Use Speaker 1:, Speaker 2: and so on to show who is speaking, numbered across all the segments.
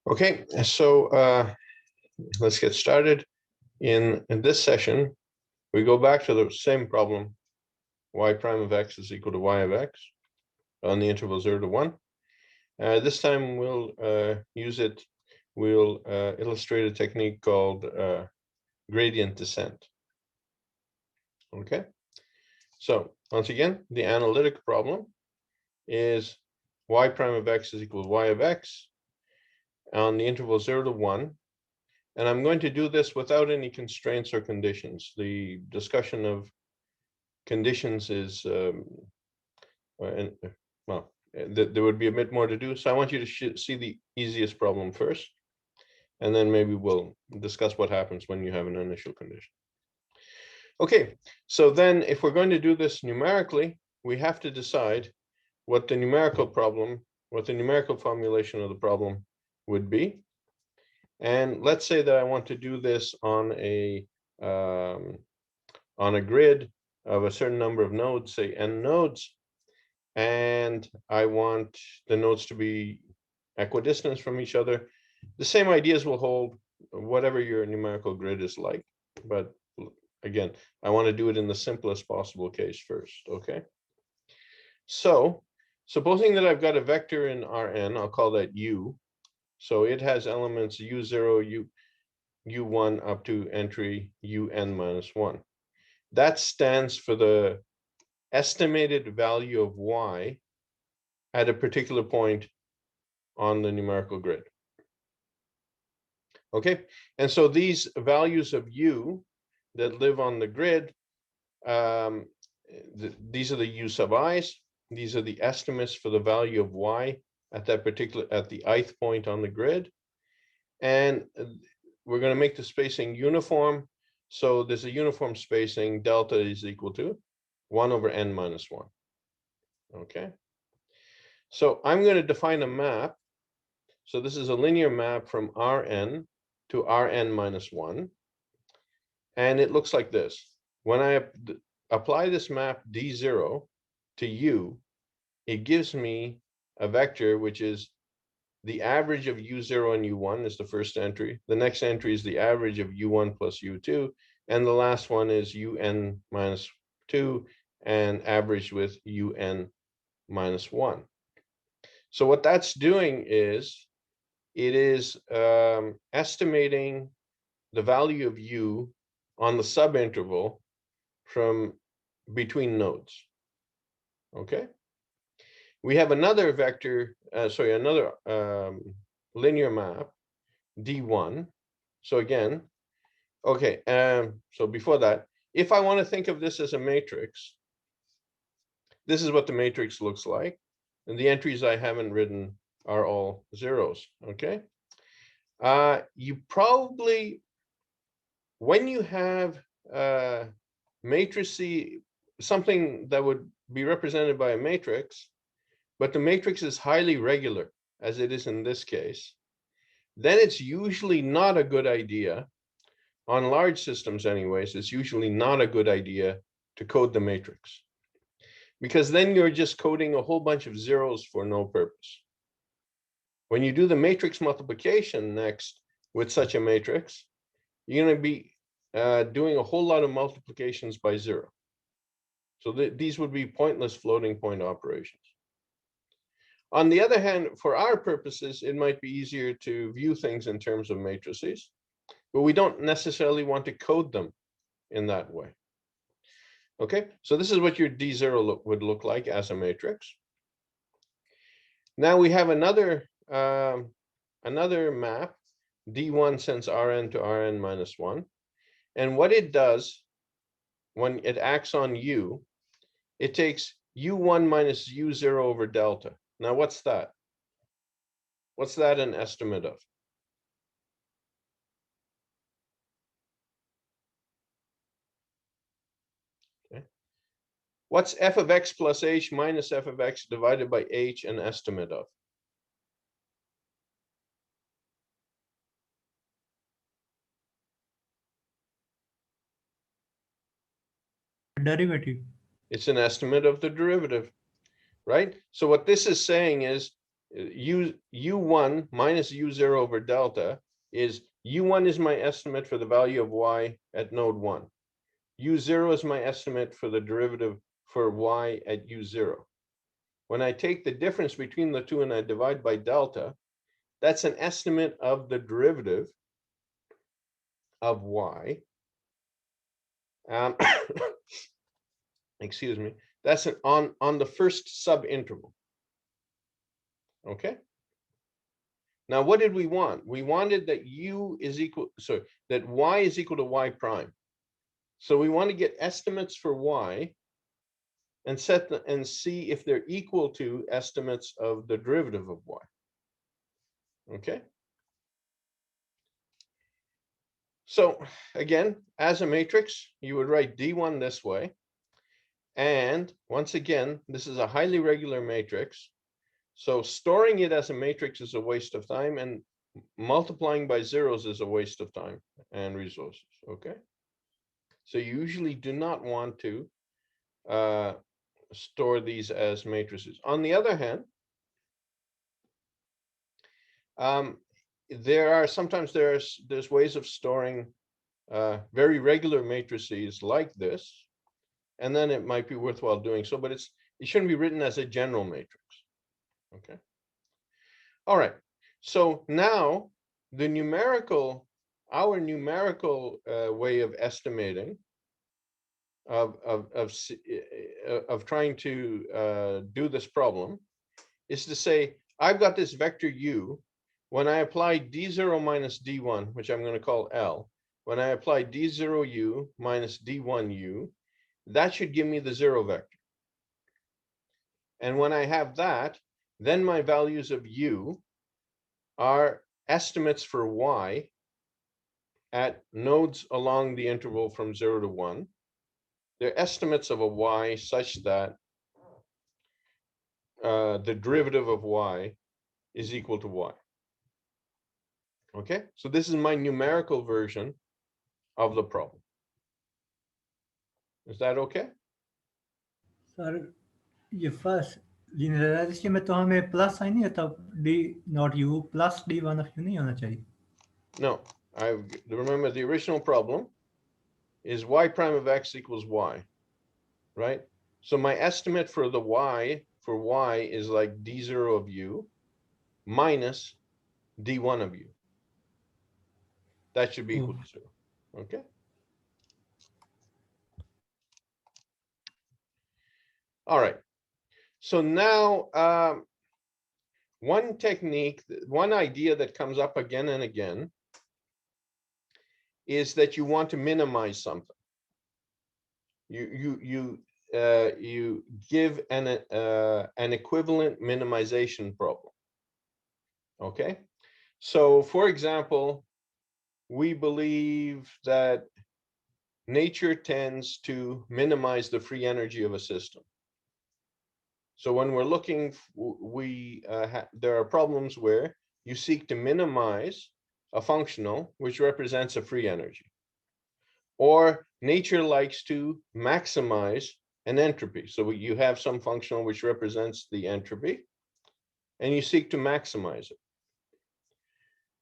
Speaker 1: Okay, so let's get started. In this session, we go back to the same problem. Y prime of x is equal to y of x on the interval 0 to 1. This time we'll use it. We'll illustrate a technique called gradient descent. Okay, so once again, the analytic problem is y prime of x is equal to y of x on the interval 0 to 1. And I'm going to do this without any constraints or conditions. The discussion of conditions is, well, there would be a bit more to do. So I want you to see the easiest problem first, and then maybe we'll discuss what happens when you have an initial condition. Okay, so then if we're going to do this numerically, we have to decide what the numerical problem, what the numerical formulation of the problem would be. And let's say that I want to do this on a grid of a certain number of nodes, say n nodes, and I want the nodes to be equidistant from each other. The same ideas will hold whatever your numerical grid is like, but again, I want to do it in the simplest possible case first. Okay, so supposing that I've got a vector in Rn, I'll call that U. So it has elements U0, U1 up to entry UN minus 1. That stands for the estimated value of y at a particular point on the numerical grid. Okay, and so these values of u that live on the grid, these are the u sub i's. These are the estimates for the value of y at that particular, at the ith point on the grid. And we're going to make the spacing uniform. So there's a uniform spacing. Delta is equal to 1 over n minus 1. Okay. So I'm going to define a map. So this is a linear map from Rn to Rn minus 1. And it looks like this. When I apply this map D0 to U, it gives me a vector which is the average of U0 and U1 is the first entry. The next entry is the average of U1 plus U2. And the last one is UN minus 2 and average with UN minus 1. So what that's doing is it is estimating the value of U on the subinterval from between nodes. Okay. We have another vector, another linear map, D1. So again, okay, so before that, if I want to think of this as a matrix, this is what the matrix looks like. And the entries I haven't written are all zeros, okay? You probably, when you have matrices, something that would be represented by a matrix, but the matrix is highly regular, as it is in this case, then it's usually not a good idea, on large systems anyways, it's usually not a good idea to code the matrix. Because then you're just coding a whole bunch of zeros for no purpose. When you do the matrix multiplication next with such a matrix, you're going to be doing a whole lot of multiplications by 0. So these would be pointless floating point operations. On the other hand, for our purposes, it might be easier to view things in terms of matrices, but we don't necessarily want to code them in that way. Okay, so this is what your D0 would look like as a matrix. Now we have another map, D1 sends Rn to Rn minus 1. And what it does when it acts on U, it takes U1 minus U0 over delta. Now, what's that? What's that an estimate of? Okay. What's f of x plus h minus f of x divided by h an estimate of?
Speaker 2: Derivative.
Speaker 1: It's an estimate of the derivative, right? So what this is saying is u1 minus u0 over delta is u1 is my estimate for the value of y at node 1. u0 is my estimate for the derivative for y at u0. When I take the difference between the two and I divide by delta, that's an estimate of the derivative of y. Excuse me. That's on the first subinterval. Okay. Now, what did we want? We wanted that that y is equal to y prime. So we want to get estimates for y and set them and see if they're equal to estimates of the derivative of y. Okay. So again, as a matrix, you would write D1 this way. And once again, this is a highly regular matrix. So storing it as a matrix is a waste of time, and multiplying by zeros is a waste of time and resources. Okay. So you usually do not want to store these as matrices. On the other hand, there's ways of storing very regular matrices like this, and then it might be worthwhile doing so, but it shouldn't be written as a general matrix. Okay. All right. So now our numerical way of estimating of trying to do this problem is to say, I've got this vector u. When I apply d0 minus d1, which I'm going to call L, when I apply d0u minus d1u, that should give me the zero vector. And when I have that, then my values of u are estimates for y at nodes along the interval from 0 to 1. They're estimates of a y such that the derivative of y is equal to y. Okay, so this is my numerical version of the problem. Is that okay?
Speaker 2: Sir, ये first linearization में तो हमें plus sign नहीं आता, d not u plus d1 of u नहीं होना चाहिए.
Speaker 1: No, remember the original problem is y prime of x equals y, right? So my estimate for the y is like d0 of u minus d1 of u. That should be equal to 0. Okay. All right. So now one technique, one idea that comes up again and again is that you want to minimize something. You give an equivalent minimization problem. Okay. So for example, we believe that nature tends to minimize the free energy of a system. So when we're looking, there are problems where you seek to minimize a functional which represents a free energy. Or nature likes to maximize an entropy. So you have some functional which represents the entropy, and you seek to maximize it.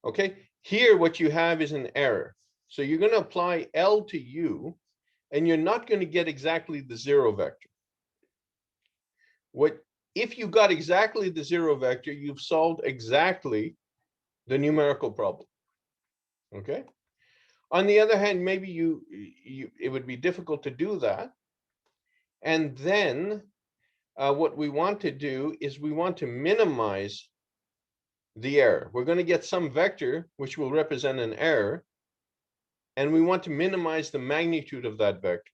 Speaker 1: Okay, here what you have is an error. So you're going to apply L to U, and you're not going to get exactly the zero vector. If you got exactly the zero vector, you've solved exactly the numerical problem. Okay. On the other hand, maybe it would be difficult to do that. And then what we want to do is we want to minimize the error. We're going to get some vector which will represent an error, and we want to minimize the magnitude of that vector,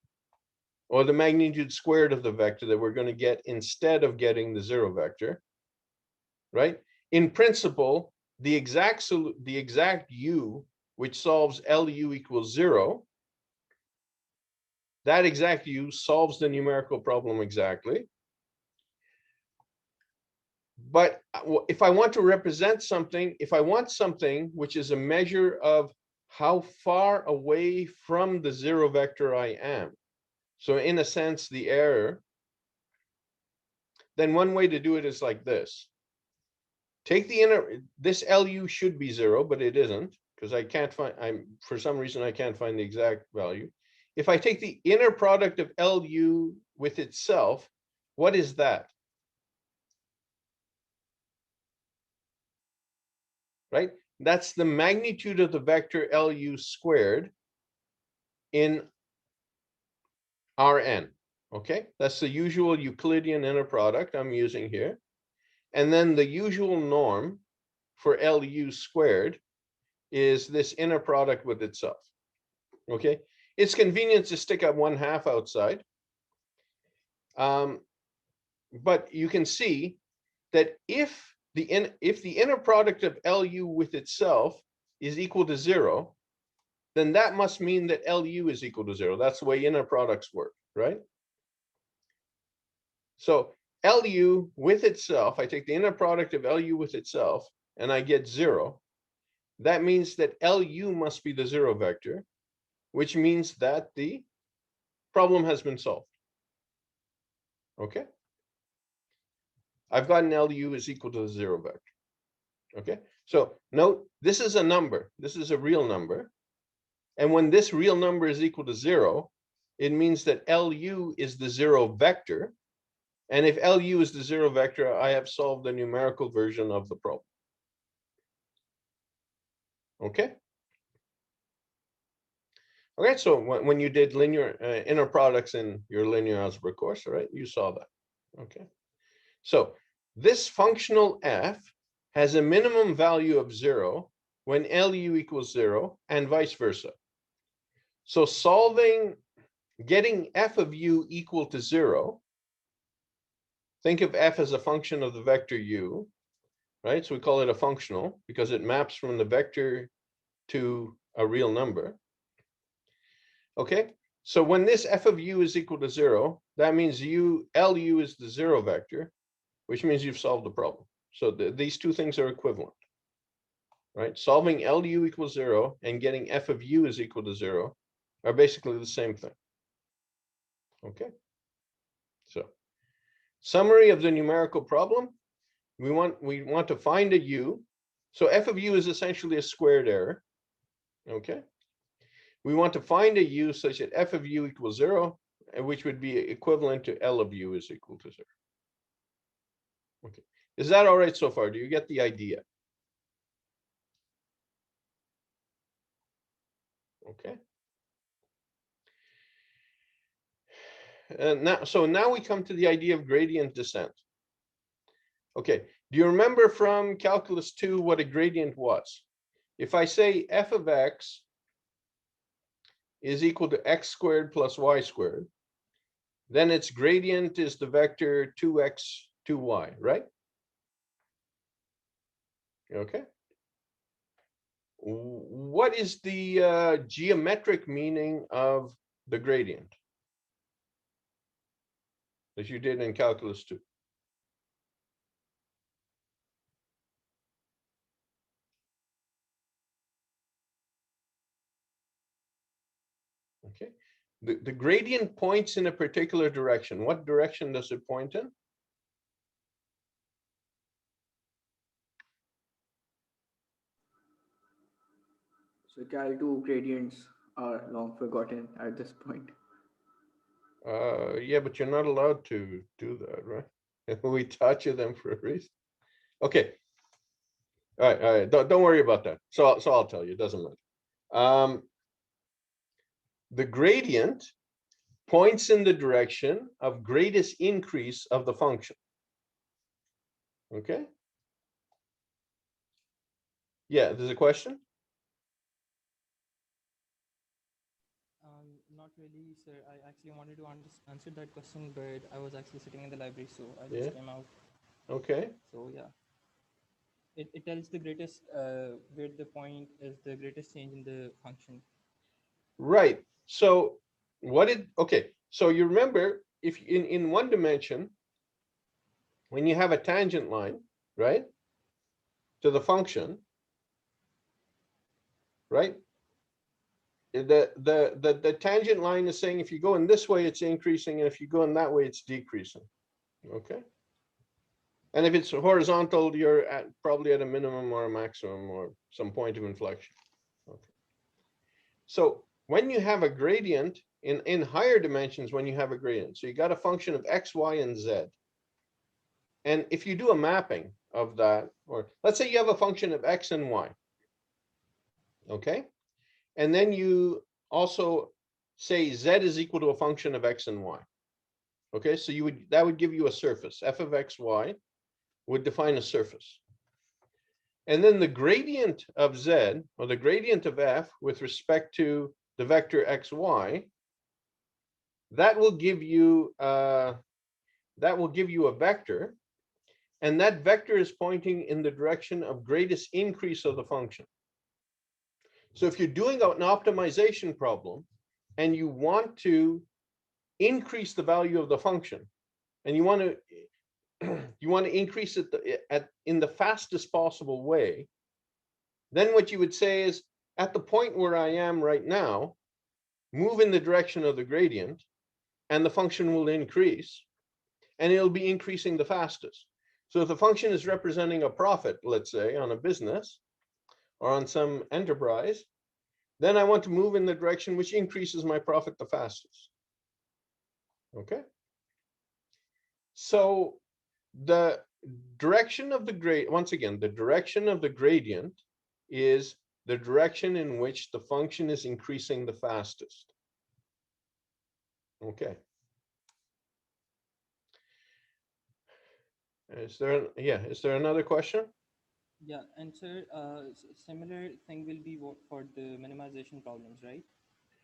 Speaker 1: or the magnitude squared of the vector that we're going to get instead of getting the zero vector, right? In principle, the exact u which solves LU equals 0, that exact u solves the numerical problem exactly. But if I want to represent something, if I want something which is a measure of how far away from the zero vector I am, so in a sense, the error, then one way to do it is like this. take the inner, this LU should be 0, but it isn't, because I can't find, for some reason, I can't find the exact value. If I take the inner product of LU with itself, what is that? Right? That's the magnitude of the vector LU squared in Rn. Okay, that's the usual Euclidean inner product I'm using here. And then the usual norm for LU squared is this inner product with itself. Okay, it's convenient to stick up 1/2 outside. But you can see that if the inner product of LU with itself is equal to 0, then that must mean that LU is equal to 0. That's the way inner products work, right? So LU with itself, I take the inner product of LU with itself, and I get 0. That means that LU must be the 0 vector, which means that the problem has been solved. Okay? I've gotten LU is equal to the 0 vector. Okay? So note, this is a number. This is a real number. And when this real number is equal to 0, it means that LU is the 0 vector. And if LU is the 0 vector, I have solved the numerical version of the problem. Okay? Okay, so when you did linear inner products in your linear algebra course, right, you saw that. Okay. So this functional f has a minimum value of 0 when LU equals 0 and vice versa. So getting f of u equal to 0, think of f as a function of the vector u, right? So we call it a functional because it maps from the vector to a real number. Okay, so when this f of u is equal to 0, that means LU is the 0 vector, which means you've solved the problem. So these two things are equivalent, right? Solving LU equals 0 and getting f of u is equal to 0 are basically the same thing. Okay, so summary of the numerical problem. We want to find a u. So f of u is essentially a squared error. Okay. We want to find a u such that f of u equals 0, which would be equivalent to L of u is equal to 0. Okay. Is that all right so far? Do you get the idea? Okay. And now we come to the idea of gradient descent. Okay. Do you remember from calculus 2 what a gradient was? If I say f of x is equal to x squared plus y squared, then its gradient is the vector 2x, 2y, right? Okay. What is the geometric meaning of the gradient that you did in calculus 2? Okay. The gradient points in a particular direction. What direction does it point in?
Speaker 3: So Cal 2 gradients are long forgotten at this point.
Speaker 1: Yeah, but you're not allowed to do that, right? We taught you them for a reason. Okay. All right. Don't worry about that. So I'll tell you. It doesn't matter. The gradient points in the direction of greatest increase of the function. Okay. Yeah, there's a question?
Speaker 4: Not really, sir. I actually wanted to answer that question, but I was actually sitting in the library, so I just
Speaker 1: Yeah.
Speaker 4: came out.
Speaker 1: Okay.
Speaker 4: So yeah, it tells the greatest where the point is the greatest change in the function.
Speaker 1: Right. So okay. So you remember if in one dimension, when you have a tangent line, right, to the function, right? The tangent line is saying if you go in this way, it's increasing, and if you go in that way, it's decreasing. Okay. And if it's horizontal, you're probably at a minimum or a maximum or some point of inflection. Okay. So when you have a gradient in higher dimensions, when you have a gradient, so you got a function of x, y, and z. And if you do a mapping of that, or let's say you have a function of x and y, okay? And then you also say z is equal to a function of x and y. Okay, so that would give you a surface. F of x, y would define a surface. And then the gradient of z, or the gradient of f with respect to the vector x, y, that will give you a vector, and that vector is pointing in the direction of greatest increase of the function. So if you're doing an optimization problem and you want to increase the value of the function, and you want to increase it in the fastest possible way, then what you would say is, at the point where I am right now, move in the direction of the gradient, and the function will increase, and it'll be increasing the fastest. So if the function is representing a profit, let's say, on a business or on some enterprise, then I want to move in the direction which increases my profit the fastest. Okay? So the direction of the gradient, once again, the direction of the gradient is the direction in which the function is increasing the fastest. Okay. Is there another question?
Speaker 4: Yeah, and sir, similar thing will be for the minimization problems, right?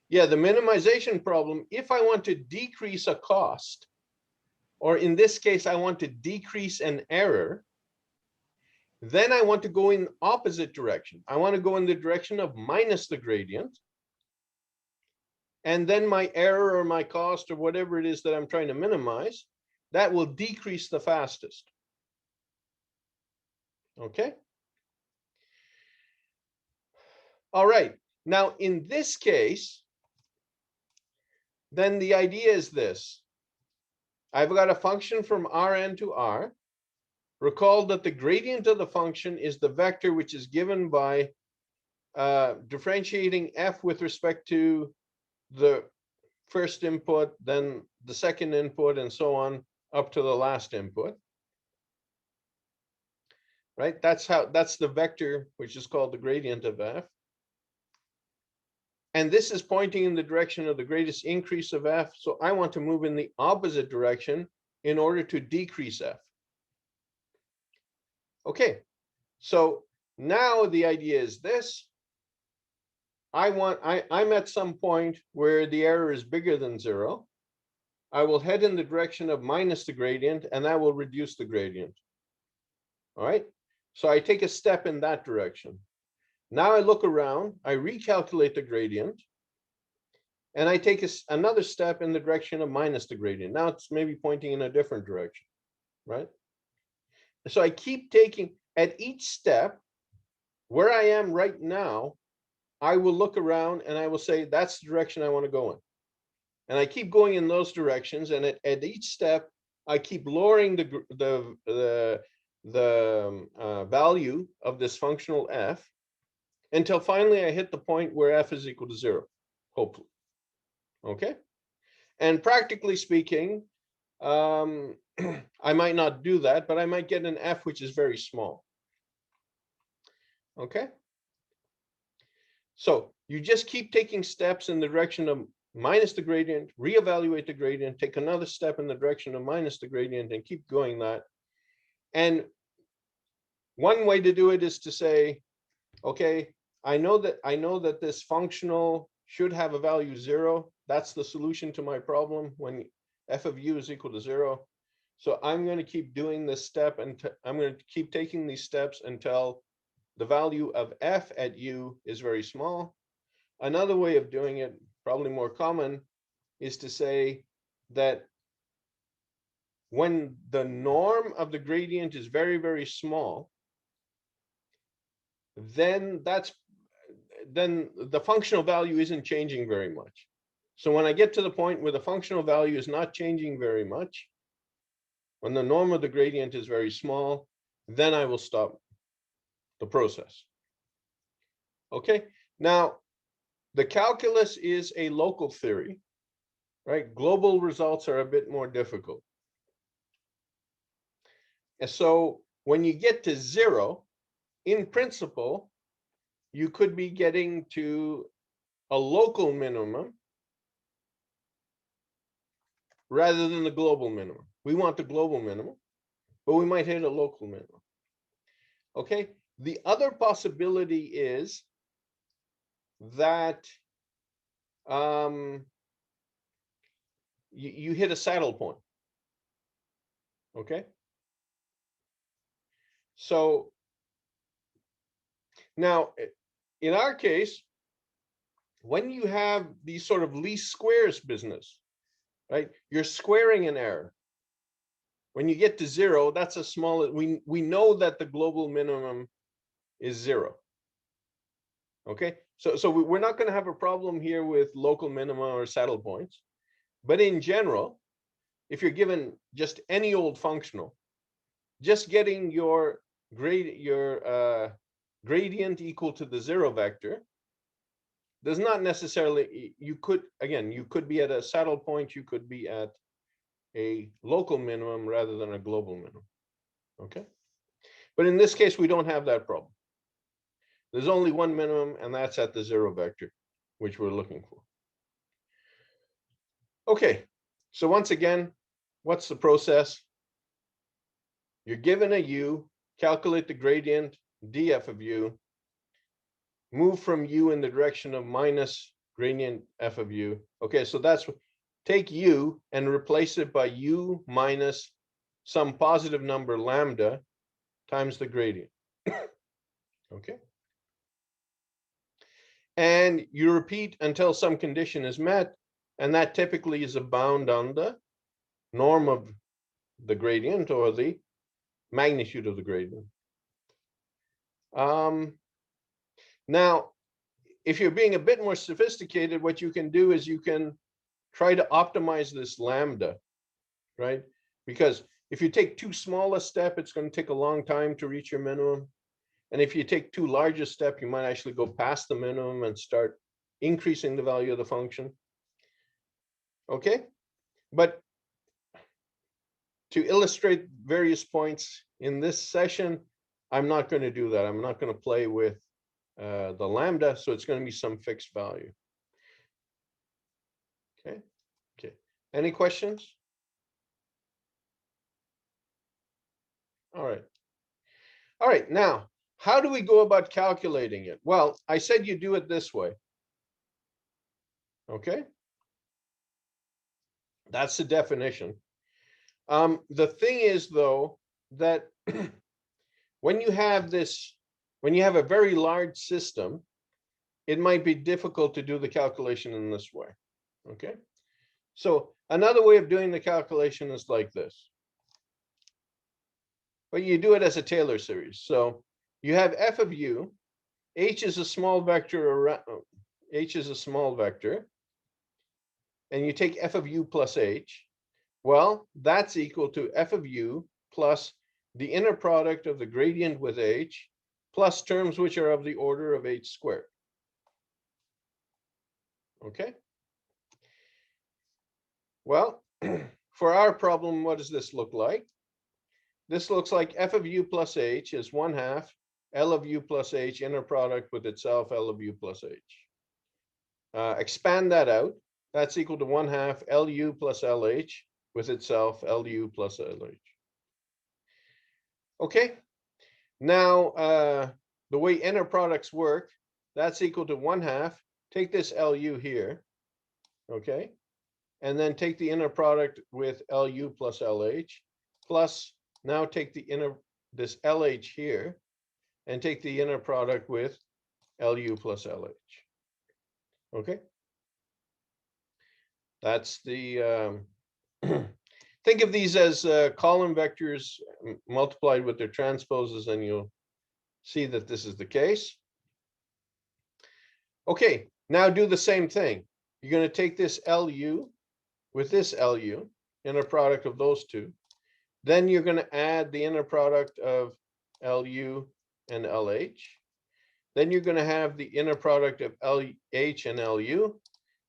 Speaker 1: Yeah, the minimization problem, if I want to decrease a cost, or in this case, I want to decrease an error, then I want to go in opposite direction. I want to go in the direction of minus the gradient. And then my error or my cost or whatever it is that I'm trying to minimize, that will decrease the fastest. Okay. All right. Now, in this case, then the idea is this. I've got a function from Rn to R. Recall that the gradient of the function is the vector which is given by differentiating f with respect to the first input, then the second input, and so on up to the last input. Right? That's the vector which is called the gradient of f. And this is pointing in the direction of the greatest increase of f. So I want to move in the opposite direction in order to decrease f. Okay, so now the idea is this. I'm at some point where the error is bigger than 0. I will head in the direction of minus the gradient, and that will reduce the gradient. All right, so I take a step in that direction. Now I look around, I recalculate the gradient, and I take another step in the direction of minus the gradient. Now it's maybe pointing in a different direction, right? So I keep taking, at each step, where I am right now, I will look around and I will say, that's the direction I want to go in. And I keep going in those directions, and at each step, I keep lowering the value of this functional f until finally I hit the point where f is equal to 0, hopefully. Okay? And practically speaking, I might not do that, but I might get an f which is very small. Okay? So you just keep taking steps in the direction of minus the gradient, reevaluate the gradient, take another step in the direction of minus the gradient, and keep going that. And one way to do it is to say, okay, I know that this functional should have a value 0. That's the solution to my problem when f of u is equal to 0. So I'm going to keep doing this step, and I'm going to keep taking these steps until the value of f at u is very small. Another way of doing it, probably more common, is to say that when the norm of the gradient is very, very small, then the functional value isn't changing very much. So when I get to the point where the functional value is not changing very much, When the norm of the gradient is very small, then I will stop the process. Okay, now the calculus is a local theory, right? Global results are a bit more difficult. And so when you get to 0, in principle, you could be getting to a local minimum rather than the global minimum. We want the global minimum, but we might hit a local minimum. Okay, the other possibility is that you hit a saddle point. Okay, so now in our case, when you have these sort of least squares business, right, you're squaring an error. When you get to 0, that's a small, we know that the global minimum is 0. Okay, so we're not going to have a problem here with local minima or saddle points. But in general, if you're given just any old functional, just getting your gradient equal to the 0 vector does not necessarily, you could be at a saddle point, you could be at a local minimum rather than a global minimum. Okay, but in this case, we don't have that problem. There's only one minimum, and that's at the 0 vector, which we're looking for. Okay, so once again, what's the process? You're given a u, calculate the gradient df of u, move from u in the direction of minus gradient f of u. Okay, so that's, take u and replace it by u minus some positive number lambda times the gradient. Okay. And you repeat until some condition is met, and that typically is a bound on the norm of the gradient or the magnitude of the gradient. Now, if you're being a bit more sophisticated, what you can do is you can try to optimize this lambda, right? Because if you take too small a step, it's going to take a long time to reach your minimum. And if you take too large a step, you might actually go past the minimum and start increasing the value of the function. Okay, but to illustrate various points in this session, I'm not going to do that. I'm not going to play with the lambda, so it's going to be some fixed value. Okay, okay. Any questions? All right. All right, now, how do we go about calculating it? Well, I said you do it this way. Okay, that's the definition. The thing is, though, that when you have a very large system, it might be difficult to do the calculation in this way. Okay, so another way of doing the calculation is like this. But you do it as a Taylor series. So you have f of u, h is a small vector, and you take f of u plus h. Well, that's equal to f of u plus the inner product of the gradient with h plus terms which are of the order of h squared. Okay. Well, for our problem, what does this look like? This looks like f of u plus h is 1/2 L of u plus h inner product with itself L of u plus h. Expand that out. That's equal to 1/2 LU plus LH with itself LU plus LH. Okay. Now, the way inner products work, that's equal to 1/2. Take this LU here. Okay. And then take the inner product with LU plus LH plus now take this LH here and take the inner product with LU plus LH. Okay. That's the, think of these as column vectors multiplied with their transposes, and you'll see that this is the case. Okay, now do the same thing. You're going to take this LU with this LU, inner product of those two, Then you're going to add the inner product of LU and LH. Then you're going to have the inner product of LH and LU.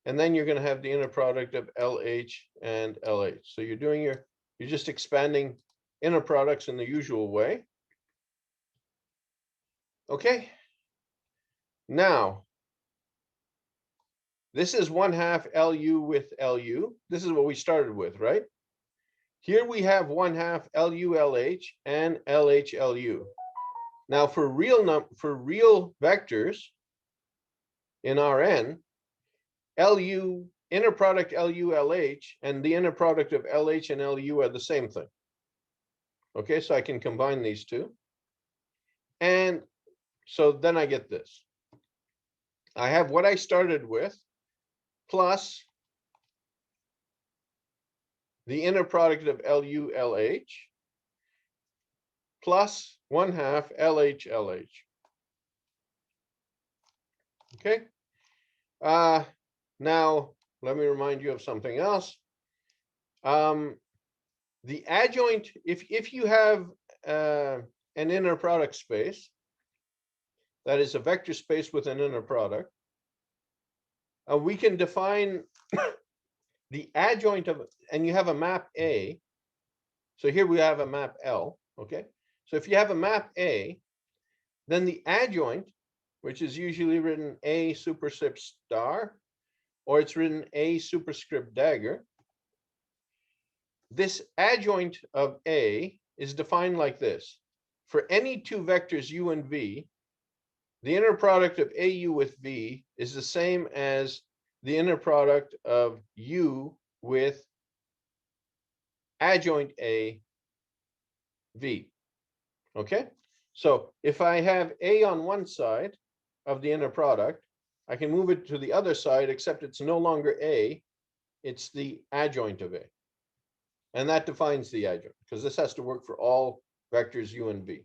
Speaker 1: And then you're going to have the inner product of LH and LH. So you're just expanding inner products in the usual way. Okay. Now, this is 1/2 LU with LU. This is what we started with, right? Here we have 1/2 LU LH and LH LU. Now for real vectors in Rn, LU, inner product LU LH and the inner product of LH and LU are the same thing. Okay, so I can combine these two. And so then I get this. I have what I started with plus the inner product of LU LH plus 1/2 LH LH. Okay. Now let me remind you of something else. The adjoint, if you have an inner product space, that is a vector space with an inner product, we can define the adjoint of, and you have a map A. So here we have a map L, okay? So if you have a map A, then the adjoint, which is usually written A superscript star, or it's written A superscript dagger. This adjoint of A is defined like this. For any two vectors U and V, the inner product of AU with V is the same as the inner product of U with adjoint A, V. Okay? So if I have A on one side of the inner product, I can move it to the other side, except it's no longer A, it's the adjoint of A. And that defines the adjoint, because this has to work for all vectors U and V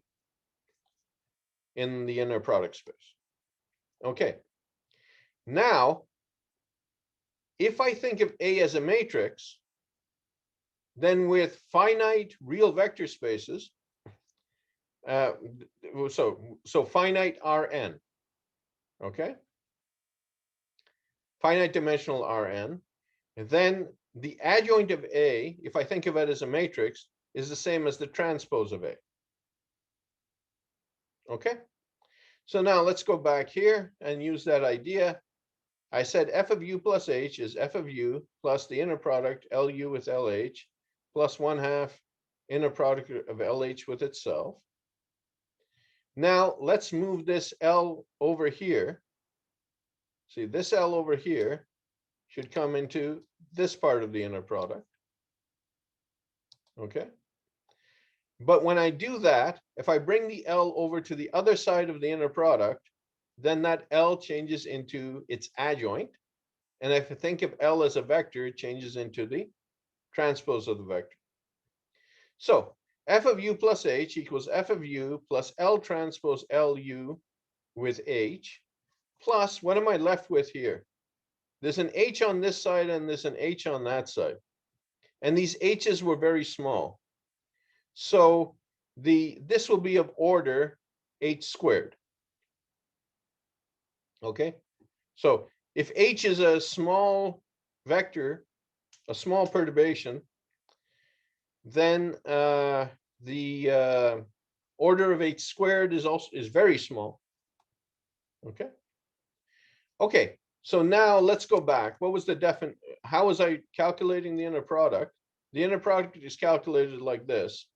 Speaker 1: in the inner product space. Okay. Now, if I think of A as a matrix, then with finite real vector spaces, so finite Rn, okay? Finite dimensional Rn, and then the adjoint of A, if I think of it as a matrix, is the same as the transpose of A. Okay? So now let's go back here and use that idea. I said f of u plus h is f of u plus the inner product LU with LH plus 1/2 inner product of LH with itself. Now let's move this L over here. See, this L over here should come into this part of the inner product. Okay. But when I do that, if I bring the L over to the other side of the inner product, then that L changes into its adjoint. And if I think of L as a vector, it changes into the transpose of the vector. So f of u plus h equals f of u plus L transpose LU with h plus, what am I left with here? There's an h on this side and there's an h on that side. And these h's were very small. So this will be of order h squared. Okay, so if h is a small vector, a small perturbation, then the order of h squared is very small. Okay. Okay, so now let's go back. What was the how was I calculating the inner product? The inner product is calculated like this.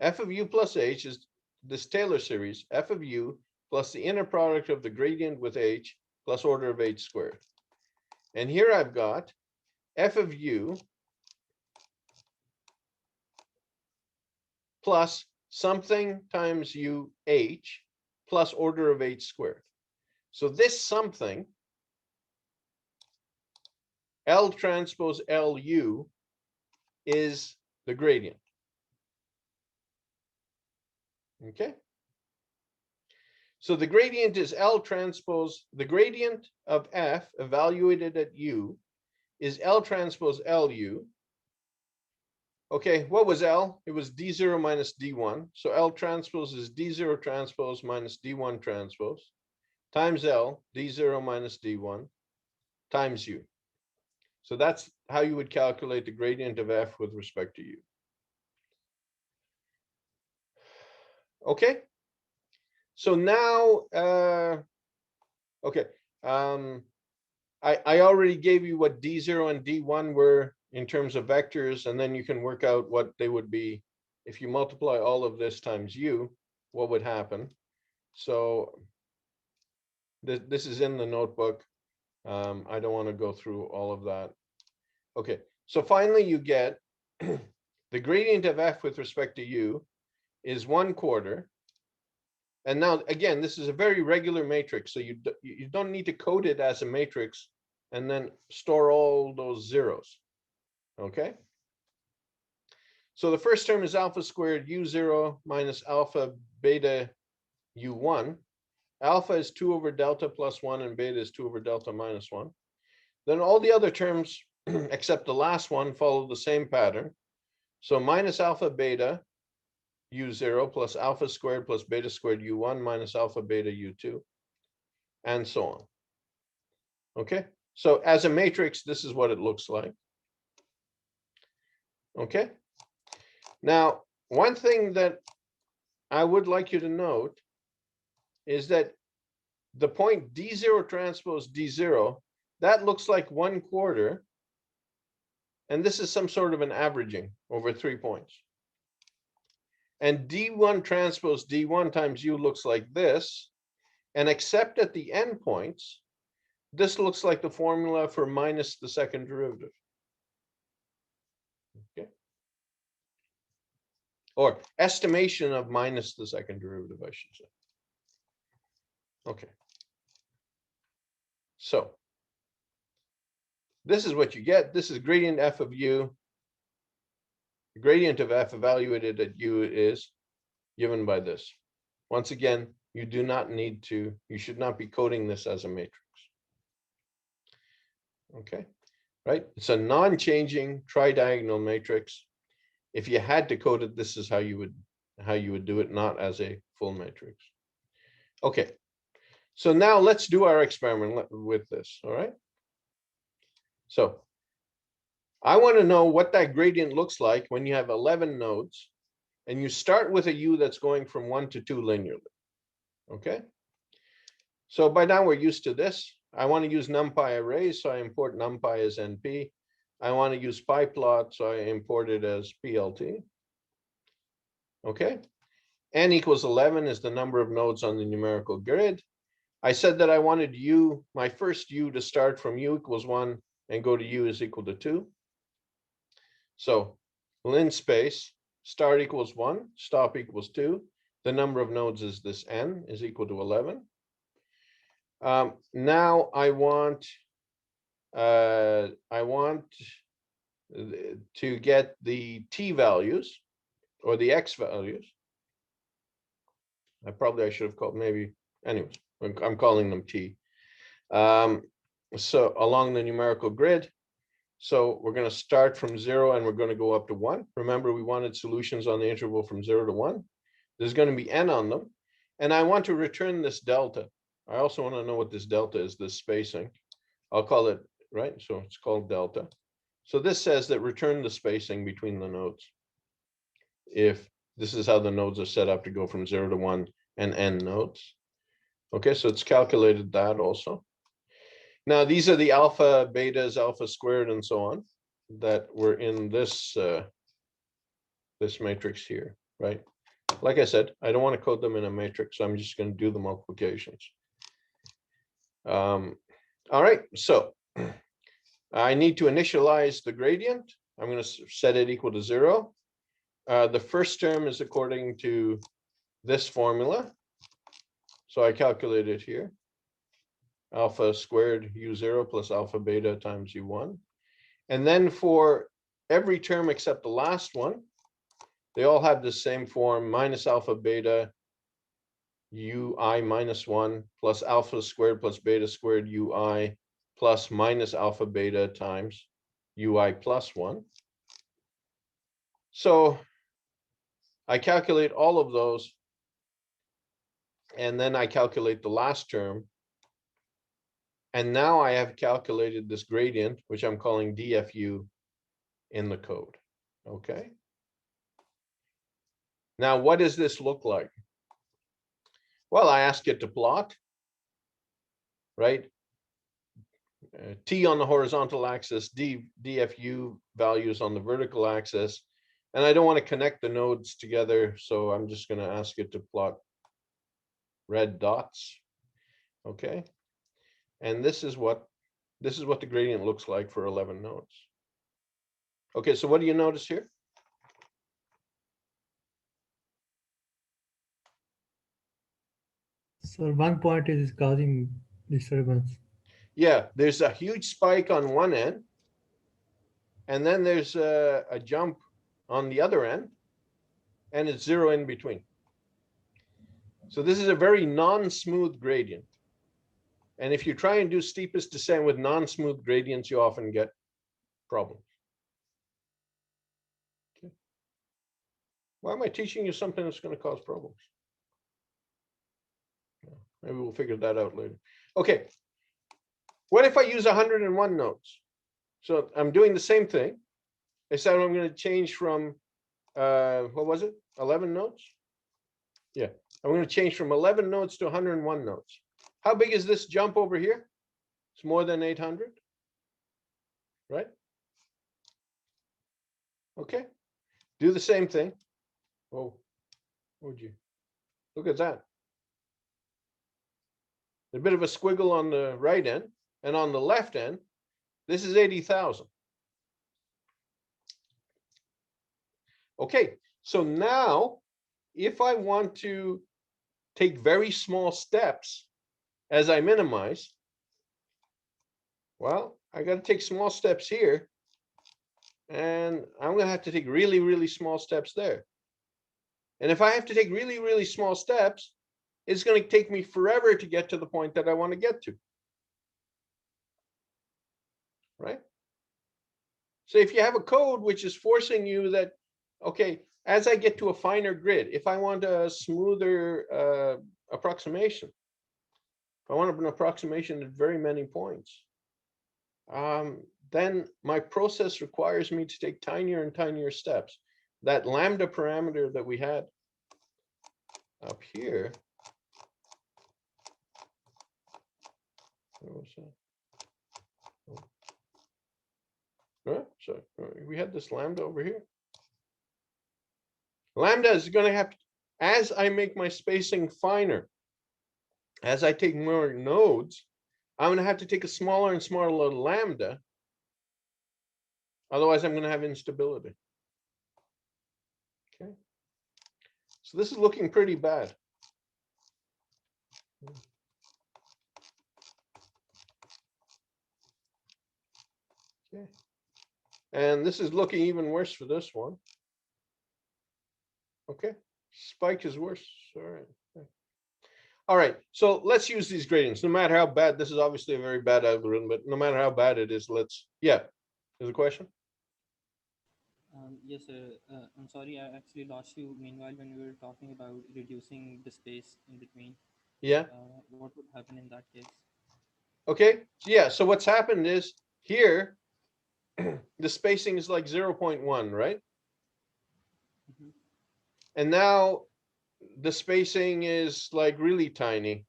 Speaker 1: F of u plus h is this Taylor series, f of u plus the inner product of the gradient with h plus order of h squared. And here I've got f of u plus something times u h plus order of h squared. So this something, L transpose LU, is the gradient. Okay. So the gradient is L transpose, the gradient of F evaluated at U is L transpose LU Okay, what was L? It was D0 minus D1. So L transpose is D0 transpose minus D1 transpose times L, D0 minus D1 times U. So that's how you would calculate the gradient of F with respect to U. Okay. So now, okay. I already gave you what D0 and D1 were in terms of vectors, and then you can work out what they would be if you multiply all of this times U, what would happen. So this is in the notebook. I don't want to go through all of that. Okay, so finally you get the gradient of F with respect to U is 1/4. And now, again, this is a very regular matrix, so you don't need to code it as a matrix and then store all those zeros, okay? So the first term is alpha squared U0 minus alpha beta U1. Alpha is 2 over delta plus 1, and beta is 2 over delta minus 1. Then all the other terms, except the last one, follow the same pattern. So minus alpha beta U0 plus alpha squared plus beta squared U1 minus alpha beta U2, and so on. Okay, so as a matrix, this is what it looks like. Okay, now one thing that I would like you to note is that the point D0 transpose D0, that looks like 1/4, and this is some sort of an averaging over 3 points. And D1 transpose D1 times U looks like this, and except at the endpoints, this looks like the formula for minus the second derivative. Okay. Or estimation of minus the second derivative, I should say. Okay. So this is what you get. This is gradient F of U. The gradient of F evaluated at U is given by this. Once again, you do not need to, you should not be coding this as a matrix. Okay, right? It's a non-changing tridiagonal matrix. If you had to code it, this is how you would do it, not as a full matrix. Okay, so now let's do our experiment with this, all right? So I want to know what that gradient looks like when you have 11 nodes and you start with a U that's going from 1 to 2 linearly, okay? So by now we're used to this. I want to use NumPy arrays, so I import NumPy as NP. I want to use PyPlot, so I import it as PLT. Okay, n equals 11 is the number of nodes on the numerical grid. I said that I wanted U, my first U, to start from U equals 1 and go to U is equal to 2. So linspace, start equals 1, stop equals 2. The number of nodes is this n is equal to 11. Now I want to get the t values or the x values. I should have called maybe, anyways, I'm calling them t. So along the numerical grid. So we're going to start from 0 and we're going to go up to 1. Remember, we wanted solutions on the interval from 0 to 1. There's going to be n on them. And I want to return this delta. I also want to know what this delta is, this spacing. I'll call it, right? So it's called delta. So this says that return the spacing between the nodes. If this is how the nodes are set up to go from 0 to 1 and n nodes. Okay, so it's calculated that also. Now, these are the alpha, betas, alpha squared, and so on that were in this, this matrix here, right? Like I said, I don't want to code them in a matrix, so I'm just going to do the multiplications. All right, so I need to initialize the gradient. I'm going to set it equal to 0. The first term is according to this formula. So I calculate it here. Alpha squared U0 plus alpha beta times U1. And then for every term except the last one, they all have the same form, minus alpha beta ui minus 1 plus alpha squared plus beta squared ui plus minus alpha beta times ui plus 1. So I calculate all of those. And then I calculate the last term. And now I have calculated this gradient, which I'm calling DFU in the code. Okay. Now, what does this look like? Well, I ask it to plot, right? T on the horizontal axis, DFU values on the vertical axis. And I don't want to connect the nodes together, so I'm just going to ask it to plot red dots. Okay. And this is what the gradient looks like for 11 nodes. Okay, so what do you notice here?
Speaker 2: So one point is causing disturbance.
Speaker 1: Yeah, there's a huge spike on one end, and then there's a jump on the other end, and it's zero in between. So this is a very non-smooth gradient. And if you try and do steepest descent with non-smooth gradients, you often get problems. Okay. Why am I teaching you something that's going to cause problems? Maybe we'll figure that out later. Okay. What if I use 101 nodes? So I'm doing the same thing. I said I'm going to change from, what was it? 11 nodes? Yeah, I'm going to change from 11 nodes to 101 nodes. How big is this jump over here? It's more than 800, right? Okay, do the same thing. Oh, would you? Look at that. A bit of a squiggle on the right end, and on the left end, this is 80,000. Okay, so now if I want to take very small steps as I minimize, well, I got to take small steps here, and I'm going to have to take really, really small steps there. And if I have to take really, really small steps, it's going to take me forever to get to the point that I want to get to. Right? So if you have a code which is forcing you that, okay, as I get to a finer grid, if I want a smoother approximation, if I want an approximation at very many points, then my process requires me to take tinier and tinier steps. That lambda parameter that we had up here, where was that? Oh, sorry, we had this lambda over here. Lambda is going to have, as I make my spacing finer, as I take more nodes, I'm going to have to take a smaller and smaller lambda. Otherwise, I'm going to have instability. Okay. So this is looking pretty bad. Okay. And this is looking even worse for this one. Okay. Spike is worse. All right. Okay. All right. So let's use these gradients. No matter how bad, this is obviously a very bad algorithm, but no matter how bad it is, let's, yeah. There's a question?
Speaker 4: Yes, sir. I'm sorry, I actually lost you. Meanwhile, when we were talking about reducing the space in between,
Speaker 1: Yeah.
Speaker 4: what would happen in that case?
Speaker 1: Okay. So yeah. So what's happened is here, the spacing is like 0.1, right?
Speaker 4: Mm-hmm.
Speaker 1: And now the spacing is like really tiny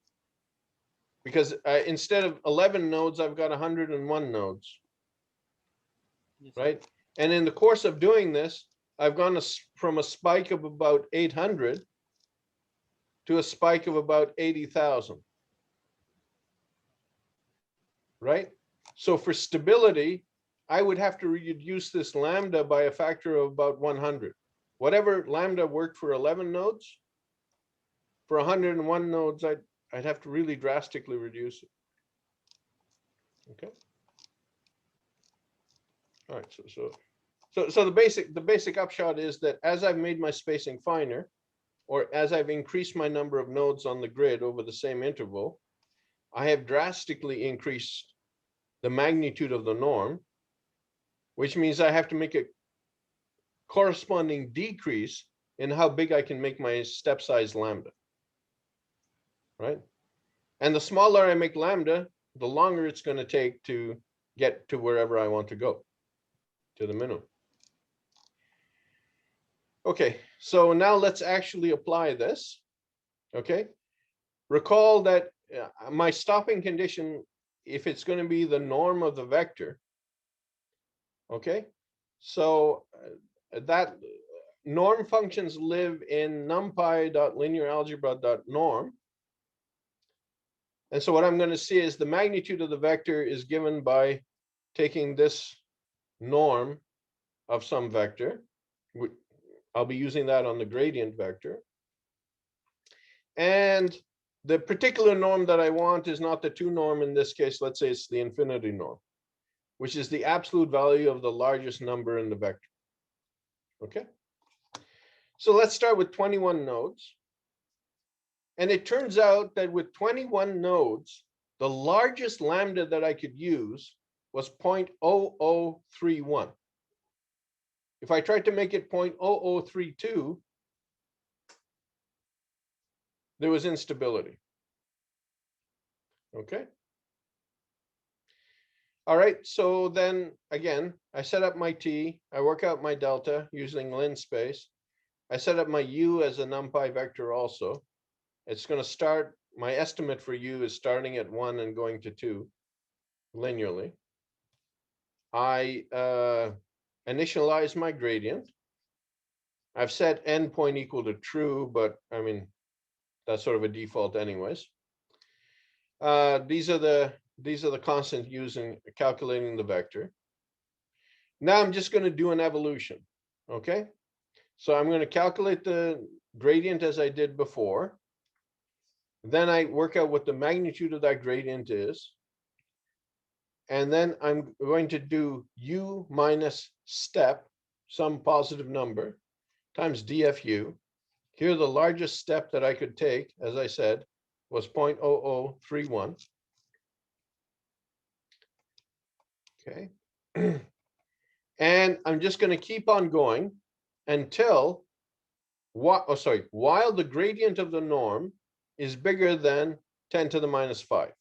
Speaker 1: because instead of 11 nodes, I've got 101 nodes,
Speaker 4: Yes,
Speaker 1: right? And in the course of doing this, I've gone from a spike of about 800 to a spike of about 80,000, right? So for stability, I would have to reduce this lambda by a factor of about 100. Whatever lambda worked for 11 nodes, for 101 nodes, I'd have to really drastically reduce it. Okay. All right. So the basic upshot is that as I've made my spacing finer, or as I've increased my number of nodes on the grid over the same interval, I have drastically increased the magnitude of the norm, which means I have to make it corresponding decrease in how big I can make my step size lambda, right? And the smaller I make lambda, the longer it's going to take to get to wherever I want to go, to the minimum. Okay, so now let's actually apply this. Okay, recall that my stopping condition, if it's going to be the norm of the vector, okay, so that norm functions live in numpy.linearalgebra.norm. And so what I'm going to see is the magnitude of the vector is given by taking this norm of some vector. I'll be using that on the gradient vector. And the particular norm that I want is not the 2 norm in this case. Let's say it's the infinity norm, which is the absolute value of the largest number in the vector. Okay. So let's start with 21 nodes. And it turns out that with 21 nodes, the largest lambda that I could use was 0.0031. If I tried to make it 0.0032, there was instability. Okay. All right, so then again, I set up my t, I work out my delta using linspace. I set up my u as a numpy vector also. It's going to start, my estimate for u is starting at 1 and going to 2 linearly. I initialize my gradient. I've set n point equal to true, but I mean, that's sort of a default anyways. These are the constants using calculating the vector. Now I'm just going to do an evolution. Okay, so I'm going to calculate the gradient as I did before. Then I work out what the magnitude of that gradient is. And then I'm going to do u minus step, some positive number, times dfu. Here, the largest step that I could take, as I said, was 0.0031. Okay. And I'm just going to keep on going until, while the gradient of the norm is bigger than 10 to the minus 5.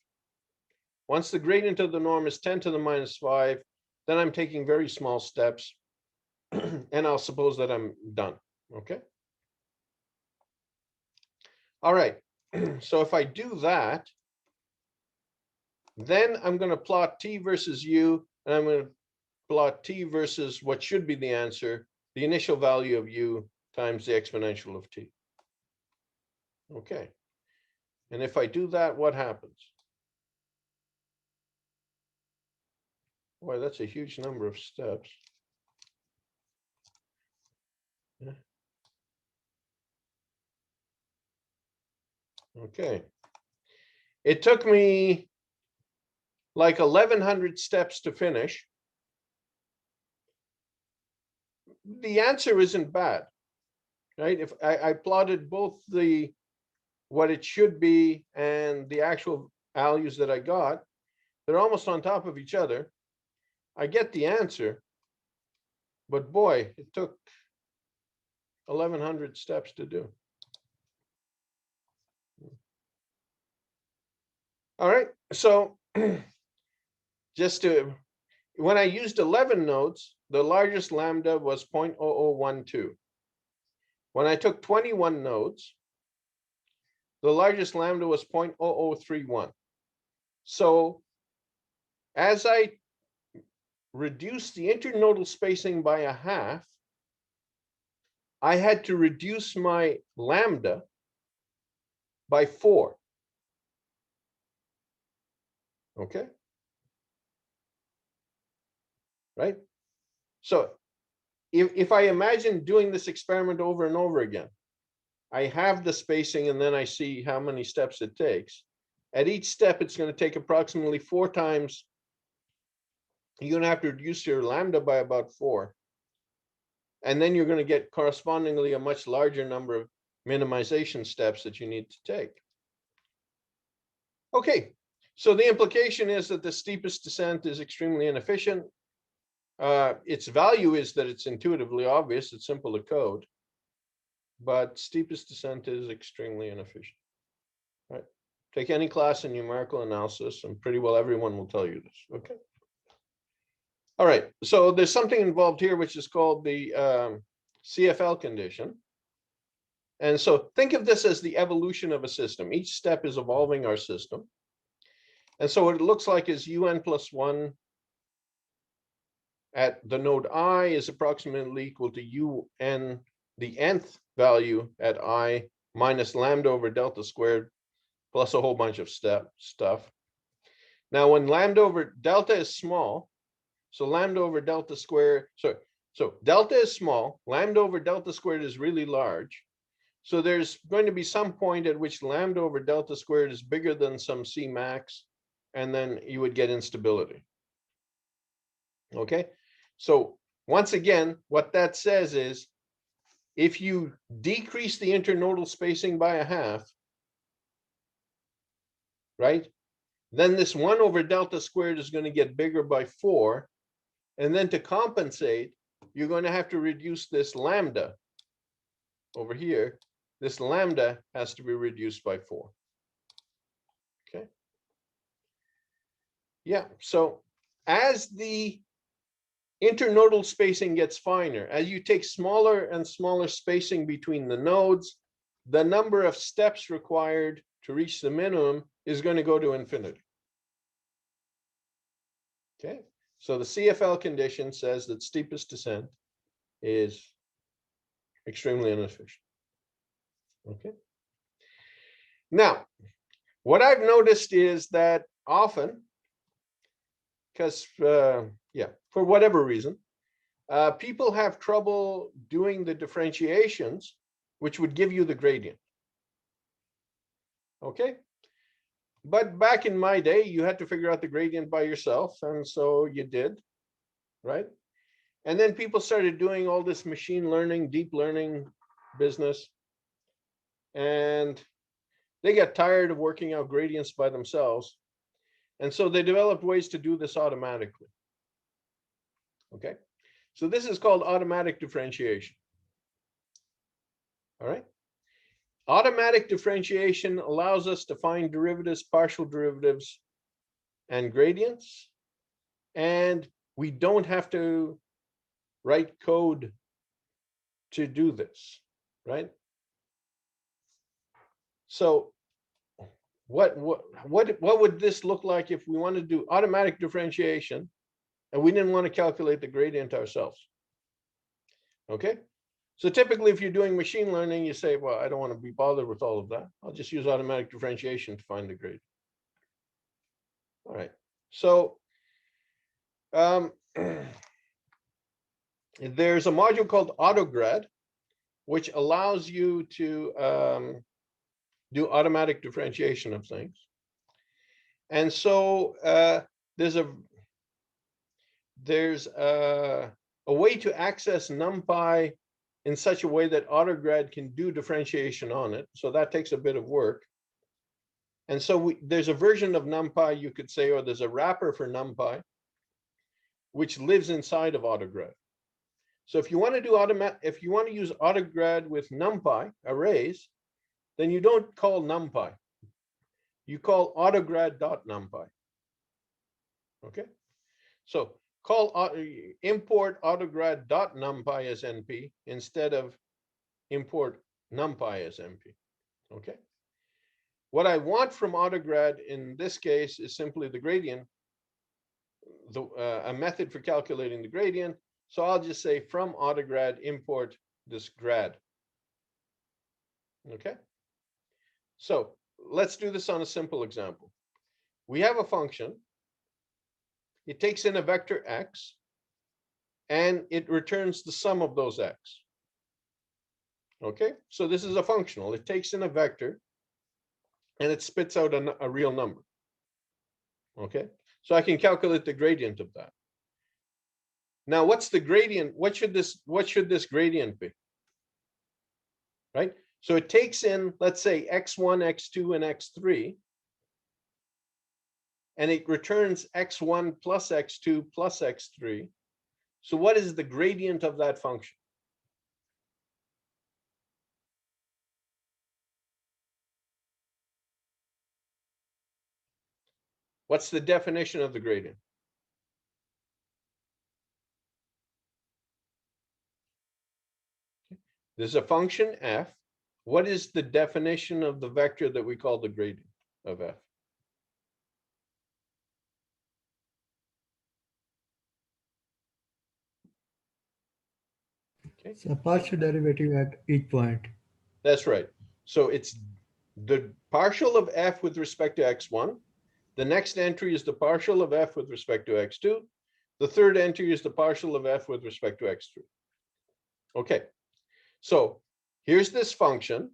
Speaker 1: Once the gradient of the norm is 10 to the minus 5, then I'm taking very small steps, and I'll suppose that I'm done. Okay. All right. So if I do that, then I'm going to plot t versus u, and I'm going to plot t versus what should be the answer, the initial value of u times the exponential of t. Okay. And if I do that, what happens? Boy, that's a huge number of steps. Yeah. Okay. It took me like 1,100 steps to finish. The answer isn't bad, right? If I plotted both what it should be and the actual values that I got, they're almost on top of each other. I get the answer, but boy, it took 1,100 steps to do. All right, so when I used 11 nodes, the largest lambda was 0.0012. When I took 21 nodes, the largest lambda was 0.0031. So as I reduced the internodal spacing by a half, I had to reduce my lambda by 4. Okay. Right. So if I imagine doing this experiment over and over again, I have the spacing and then I see how many steps it takes. At each step, it's going to take approximately 4 times. You're going to have to reduce your lambda by about 4. And then you're going to get correspondingly a much larger number of minimization steps that you need to take. Okay, so the implication is that the steepest descent is extremely inefficient. its value is that it's intuitively obvious, it's simple to code, but steepest descent is extremely inefficient. Right? Take any class in numerical analysis, and pretty well everyone will tell you this. Okay. All right. So there's something involved here which is called the CFL condition. And so think of this as the evolution of a system. Each step is evolving our system. And so what it looks like is UN plus 1 at the node I is approximately equal to UN, the nth value at I, minus lambda over delta squared, plus a whole bunch of stuff. Now, when lambda over delta is small, so lambda over delta squared, so delta is small, lambda over delta squared is really large. So there's going to be some point at which lambda over delta squared is bigger than some C max, and then you would get instability. Okay, so once again, what that says is, if you decrease the internodal spacing by a half, right, then this 1 over delta squared is going to get bigger by 4. And then to compensate, you're going to have to reduce this lambda over here. This lambda has to be reduced by 4. Okay. Yeah, so as the internodal spacing gets finer, as you take smaller and smaller spacing between the nodes, the number of steps required to reach the minimum is going to go to infinity. Okay, so the CFL condition says that steepest descent is extremely inefficient. Okay. Now, what I've noticed is that often, because yeah, for whatever reason, people have trouble doing the differentiations, which would give you the gradient. Okay. But back in my day, you had to figure out the gradient by yourself, and so you did, right? And then people started doing all this machine learning, deep learning business, and they got tired of working out gradients by themselves. And so they developed ways to do this automatically. Okay, so this is called automatic differentiation. All right. Automatic differentiation allows us to find derivatives, partial derivatives, and gradients. And we don't have to write code to do this, right? So what would this look like if we wanted to do automatic differentiation and we didn't want to calculate the gradient ourselves? Okay. So typically, if you're doing machine learning, you say, well, I don't want to be bothered with all of that. I'll just use automatic differentiation to find the gradient. All right. So there's a module called AutoGrad, which allows you to do automatic differentiation of things. And so there's a way to access NumPy in such a way that AutoGrad can do differentiation on it. So that takes a bit of work. And so there's a version of NumPy, you could say, or there's a wrapper for NumPy, which lives inside of AutoGrad. So if you want to do if you want to use AutoGrad with NumPy arrays, then you don't call NumPy. You call AutoGrad.NumPy. Okay. So call import AutoGrad.NumPy as NP instead of import NumPy as NP. Okay. What I want from AutoGrad in this case is simply the gradient, a method for calculating the gradient. So I'll just say from AutoGrad import this grad. Okay. So let's do this on a simple example. We have a function. It takes in a vector x, and it returns the sum of those x. Okay, so this is a functional. It takes in a vector, and it spits out a real number. Okay, so I can calculate the gradient of that. Now, what's the gradient? What should this gradient be? Right. So it takes in, let's say, x1, x2, and x3. And it returns x1 plus x2 plus x3. So what is the gradient of that function? What's the definition of the gradient? There's a function f. What is the definition of the vector that we call the gradient of f? Okay.
Speaker 2: So partial derivative at each point.
Speaker 1: That's right. So it's the partial of f with respect to x1. The next entry is the partial of f with respect to x2. The third entry is the partial of f with respect to x3. Okay, so here's this function.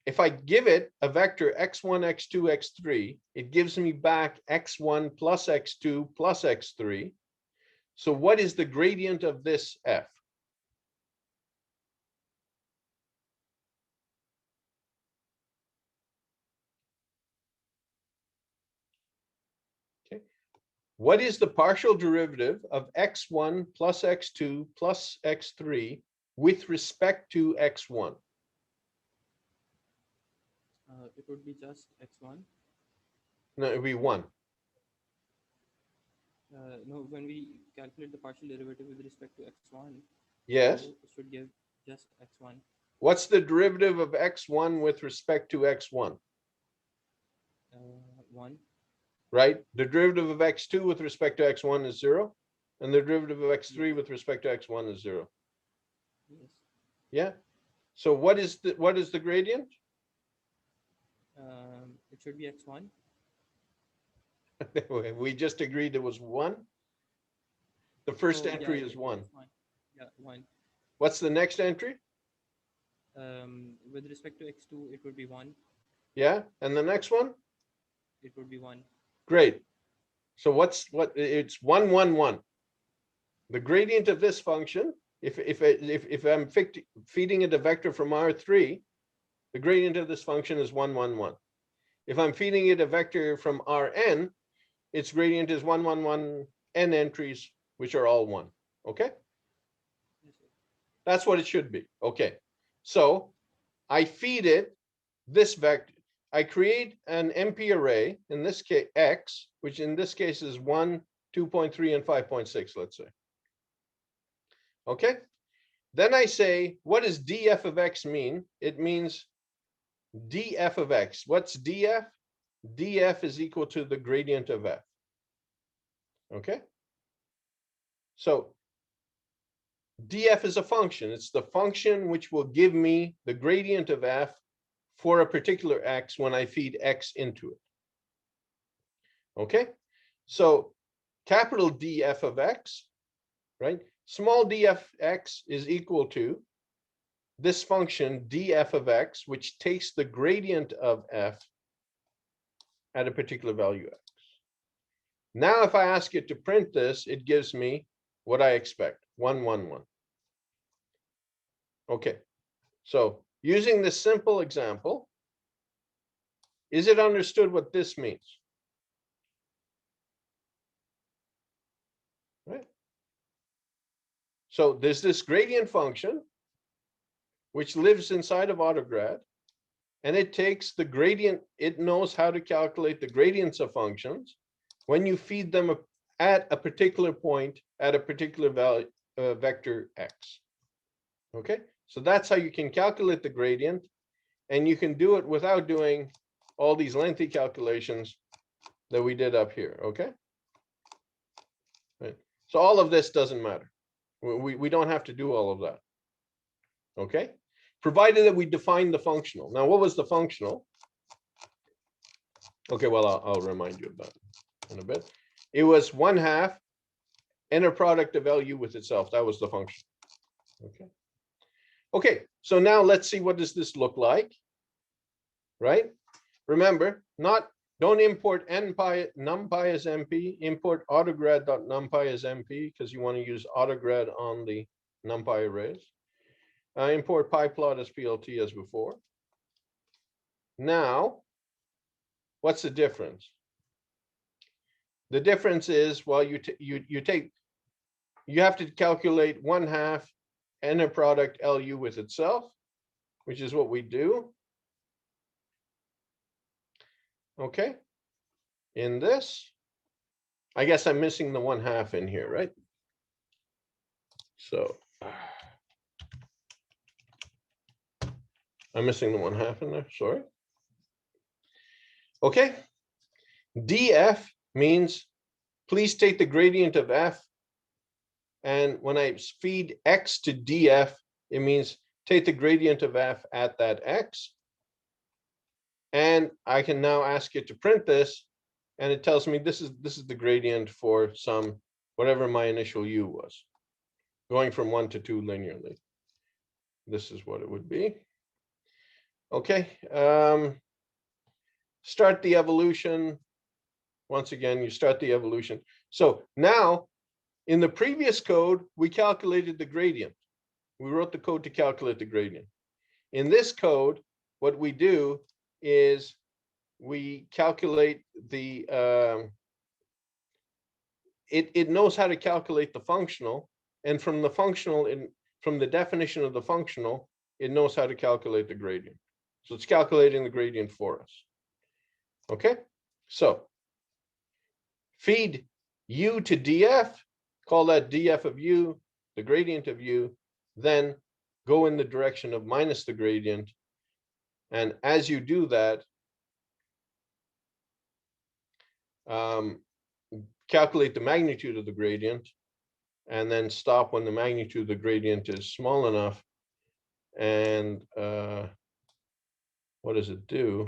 Speaker 1: If I give it a vector x1, x2, x3, it gives me back x1 plus x2 plus x3. So what is the gradient of this f? Okay. What is the partial derivative of x1 plus x2 plus x3 with respect to x1?
Speaker 4: It would be just x1.
Speaker 1: No, it would be 1.
Speaker 4: No, when we calculate the partial derivative with respect to x1,
Speaker 1: Yes.
Speaker 4: so it should give just x1.
Speaker 1: What's the derivative of x1 with respect to x1?
Speaker 4: 1.
Speaker 1: Right? The derivative of x2 with respect to x1 is 0. And the derivative of x3 with respect to x1 is 0.
Speaker 4: Yes.
Speaker 1: Yeah. So what is the gradient?
Speaker 4: It should be x1.
Speaker 1: We just agreed it was 1. The first
Speaker 4: Oh, yeah,
Speaker 1: entry is 1.
Speaker 4: Yeah, 1.
Speaker 1: What's the next entry?
Speaker 4: With respect to x2, it would be 1.
Speaker 1: Yeah. And the next one?
Speaker 4: It would be 1.
Speaker 1: Great. So it's 1, 1, 1. The gradient of this function, if I'm feeding it a vector from R3, the gradient of this function is 1, 1, 1. If I'm feeding it a vector from Rn, its gradient is 1, 1, 1, n entries, which are all 1. Okay?
Speaker 4: Yes, sir.
Speaker 1: That's what it should be. Okay. So I feed it this vector. I create an MP array, in this case x, which in this case is 1, 2.3, and 5.6, let's say. Okay. Then I say, what does df of x mean? It means df of x. What's df? df is equal to the gradient of f. Okay. So df is a function. It's the function which will give me the gradient of f for a particular x when I feed x into it. Okay. So capital df of x, right? Small df x is equal to this function df of x, which takes the gradient of f at a particular value x. Now, if I ask it to print this, it gives me what I expect, 1, 1, 1. Okay, so using this simple example, is it understood what this means? Right. So there's this gradient function, which lives inside of AutoGrad, and it takes the gradient, it knows how to calculate the gradients of functions when you feed them at a particular point at a particular value, vector x. Okay, so that's how you can calculate the gradient, and you can do it without doing all these lengthy calculations that we did up here. Okay, right. So all of this doesn't matter. We don't have to do all of that. Okay, provided that we define the functional. Now, what was the functional? Okay, well, I'll remind you of that in a bit. It was 1/2 inner product of LU with itself. That was the function. Okay. Okay, so now let's see, what does this look like, right? Remember, don't import numpy as MP, import autograd.numpy as MP, because you want to use autograd on the numpy arrays. Import pyplot as PLT as before. Now, what's the difference? The difference is, well, you take you have to calculate 1/2 inner product LU with itself, which is what we do. Okay. In this, I guess I'm missing the 1/2 in here, right? So I'm missing the 1/2 in there, sorry. Okay. df means please take the gradient of f. And when I feed x to df, it means take the gradient of f at that x. And I can now ask it to print this, and it tells me this is the gradient for some, whatever my initial u was, going from 1 to 2 linearly. This is what it would be. Okay, start the evolution. Once again, you start the evolution. So now, in the previous code, we calculated the gradient. We wrote the code to calculate the gradient. In this code, what we do is we calculate the, it knows how to calculate the functional, and from the functional, from the definition of the functional, it knows how to calculate the gradient. So it's calculating the gradient for us. Okay, so feed u to df, call that df of u, the gradient of u, then go in the direction of minus the gradient. And as you do that, calculate the magnitude of the gradient, and then stop when the magnitude of the gradient is small enough. And what does it do?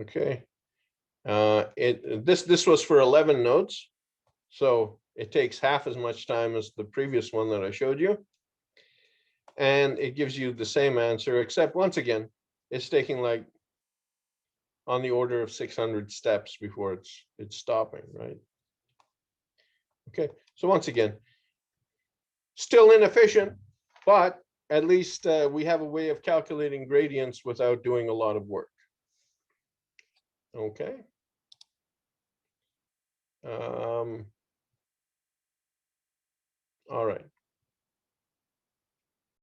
Speaker 1: Okay, this was for 11 nodes, so it takes half as much time as the previous one that I showed you, and it gives you the same answer, except once again, it's taking like on the order of 600 steps before it's stopping, right? Okay, so once again, still inefficient, but at least we have a way of calculating gradients without doing a lot of work. Okay. All right.